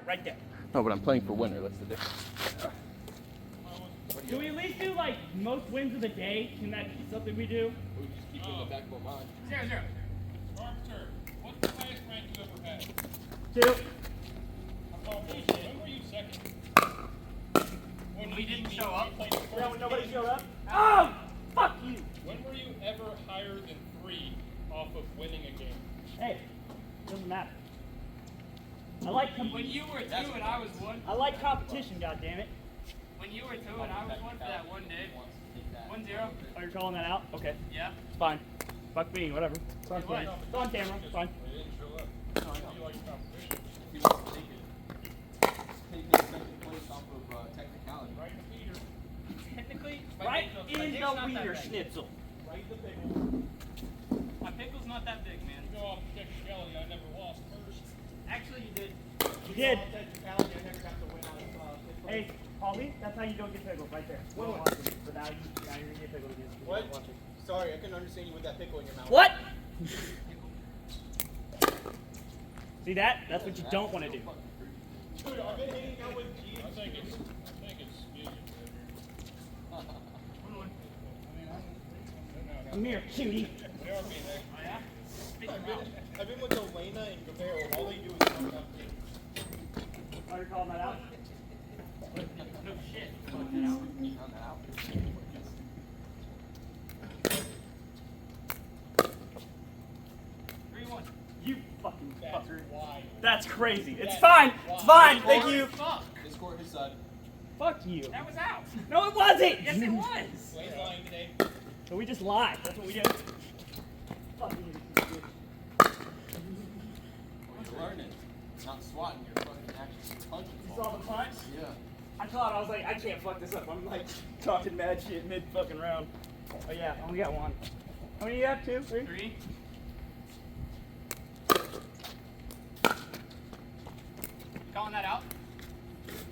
right there. No, but I'm playing for winner. That's the difference. Do we at least do like most wins of the day? Can that be something we do? We just keep in the back of our mind. 0-0. Arbiter, what's the highest rank you ever had? 2. When were you second? When we didn't show up? Yeah, when nobody showed up? Oh! Fuck you! When were you ever higher than 3 off of winning a game? Hey, doesn't matter. I like When you were 2 and I was 1. I like competition, goddammit. When you were 2 and I was 1 for that one day. 1-0. Oh, you're calling that out? Okay. Yeah. It's fine. Fuck me, whatever. It's on camera. It's on camera. It's fine. They didn't show up. You like competition. He wants to take his second place off of technicality. Right in the feeder. Technically, Right in the wiener schnitzel. Right in the pickle. my pickle's not that big, man. You go off technicality, I never lost first. Actually, you did. You did. Hey, Paulie, that's how you don't get pickled, right there. But now you're gonna get pickled again. What? Sorry, I couldn't understand you with that pickle in your mouth. What? See that? That's what you don't want to do. Dude, I've been hanging out with G. I think it's medium. Come here, cutie. They are being I've been with Elena and Guevara. All they do is talk about things. Are you calling that out? No shit. 3-1. You fucking fucker. why. That's crazy. It's fine. It's fine. Thank you. Fuck. His court, his side. Fuck you. That was out. No, it wasn't. Yes, it was. Wayne's lying today. So we just lied. That's what we do. Fuck you. You're learning. Not swatting, you're fucking actually punching. You saw the punch? Yeah. I thought, I was like, I can't fuck this up. I'm like talking mad shit mid fucking round. Oh yeah, I only got 1. How many do you have? 2, 3? 3. Calling that out?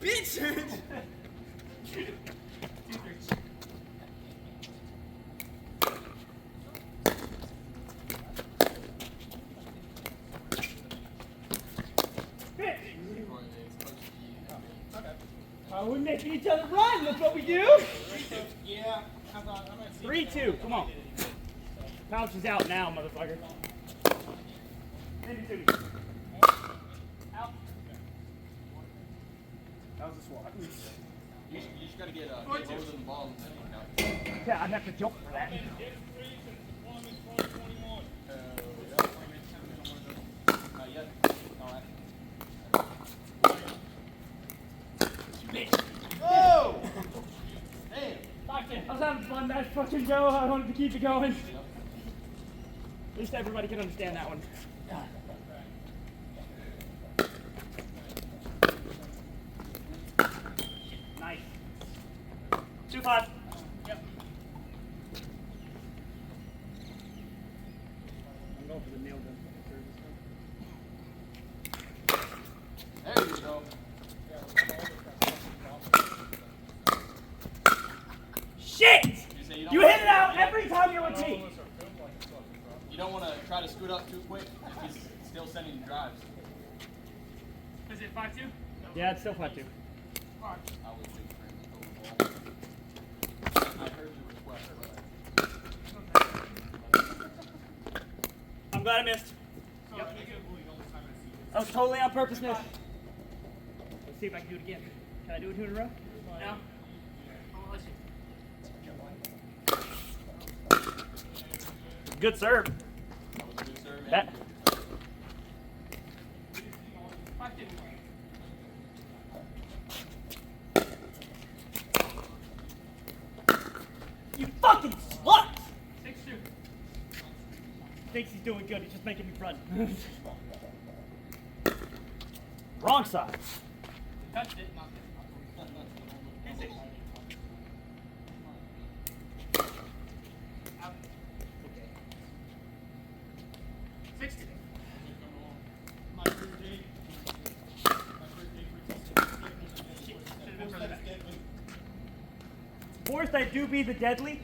Bitch! 2-3. We're making each other run. That's what we do. Yeah. How about, I'm not 3-2. Come on. Pouch is out now, motherfucker. Maybe 2. Out. That was a swat. You just gotta get lower than the ball and then you count. Yeah, I'd have to jump for that. Not yet. Alright. Oh! Damn. I was having fun. That fucking go. I wanted to keep it going. At least everybody can understand that one. Nice. 2-5. Yep. I'm going for the Nailgun. There you go. Shit! You hit it out every time you're with me. You don't want to try to scoot up too quick if he's still sending drives. Is it 5-2? Yeah, it's still 5-2. I was waiting for him to throw the ball. I heard your request, but I'm glad I missed. Yep. That was totally on purpose, miss. Let's see if I can do it again. Can I do it 2 in a row? No. Good serve. that was a good serve. That. 5-2. You fucking slut! 6-2. Thinks he's doing good. He's just making me run. Wrong side. Touched it. Not it. 2-6. Out. 6-2. My first day. Fourth, I do be the deadly.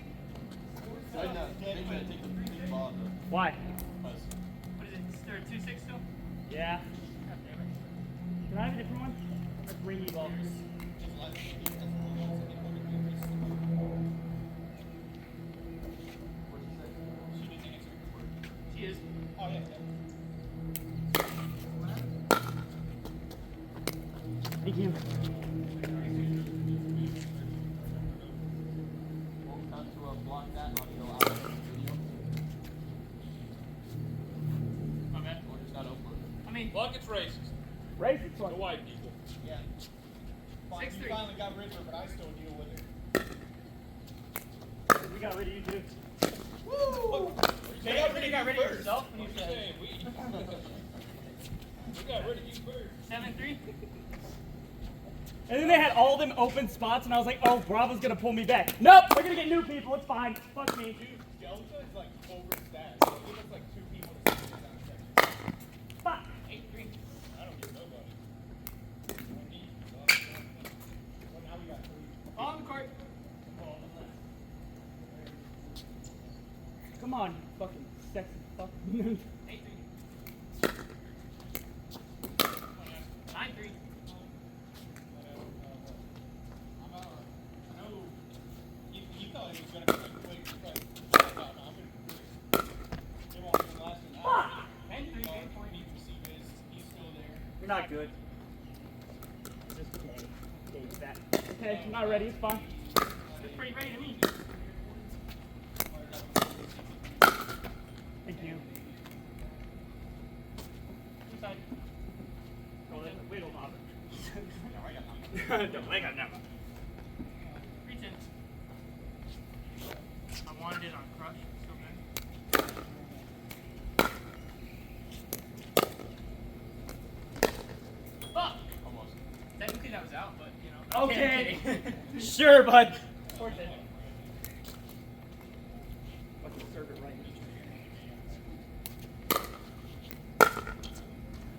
I think I'm going to take the big ball, though. Why? Because What is it? Is there a 2-6 still? Yeah. Can I have a different one? That's ringy ball. She is. Oh, yeah. Thank you. Well, time to block that audio out of the video. My bad. Or just not upload it. I mean, Block it's racist. Raise it, The white people. Yeah. Fine, 6'3". you finally got rid of her, but I still deal with her. We got rid of you too. Woo! you got rid of first. yourself when I'm you just said saying, we got rid of you first. 7-3. And then they had all them open spots, and I was like, oh, Bravo's gonna pull me back. Nope, we're gonna get new people. It's fine. Fuck me. Dude, Delta is like overstacked. So give us like 2 people to sit down section. Fuck. 8-3. I don't give nobody. Well, now we got 3. On the court. Come on, you fucking sexy fuck. 8-3. 9-3. You thought it was gonna be like quick, but I'm gonna do it. It won't even last an hour. 10-3. He's still there. You're not good. Just okay. Gauge that. Okay, I'm not ready. It's fine. It's pretty ready to me. Thank you. Inside. We don't bother. Don't wake up now. 3-10. I wanted it on crush. So good. Fuck! Almost. Technically that was out, but you know. Okay. I'm kidding. Sure, bud. 4-10. Fucking serve it right.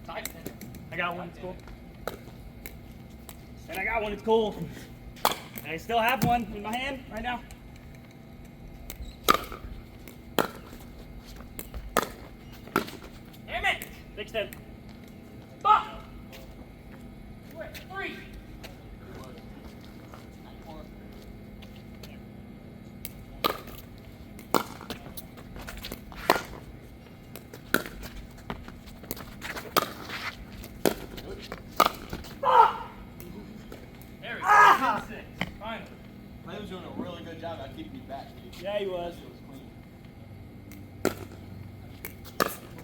Tied 10. I got one. It's cool. And I got one. It's cool. And I still have one in my hand right now. Damn it! 6-10. Fuck! We're at 3. It was. 9-4. There we go. Ah! 6. Finally. Clay was doing a really good job at keeping me back, dude. Yeah, he was. It was clean.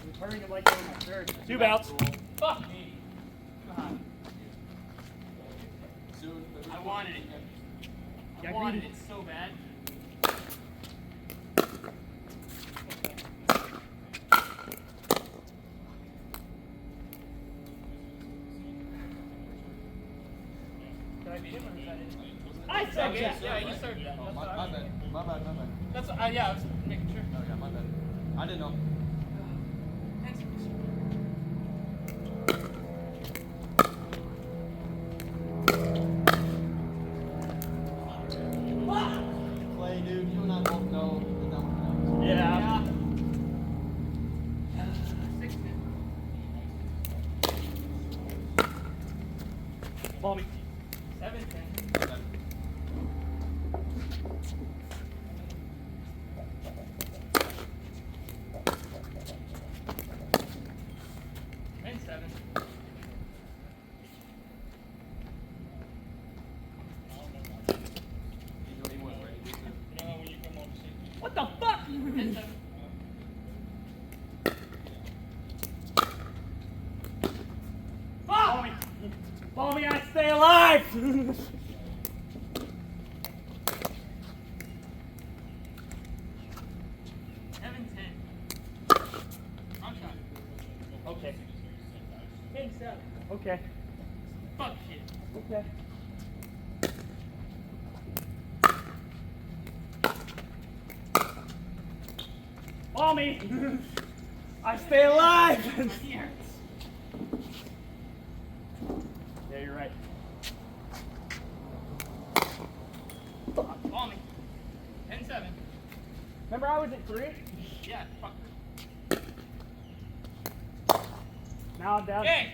Returning to like on my third. 2 bouts. Fuck me. God. Soon, I wanted it. Yeah, I wanted greedy. it so bad. Did I beat him or was that it? I said Okay, that. yeah, you served that. Oh, That's my what I was bad. My bad. That's yeah, I was making sure. Oh, yeah, my bad. I didn't know. Clay, dude, you and I both know that that one counts. Yeah. 6-10. Ball me. 7-10. And 7. You know he wasn't ready. You know how when you come on the What the fuck? And 7. Ball me. Ball me. I stay alive. 7-10. Wrong shot. Okay. 10-7. Okay. Fuck shit. Okay. Ball me. I stay alive. My knee hurts. Yeah, you're right. Call me. 10-7. Remember I was at 3? Yeah, fuck. Now I'm down. Hey!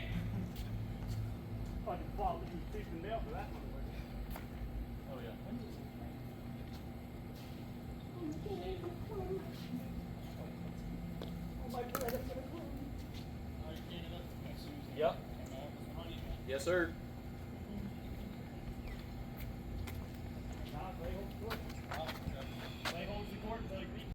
bought this tooth and nail for that motherfucker. Oh yeah. Oh my god, that's gonna close. I cleaned it up as soon as Yep. it came out. It was running. Yes, sir.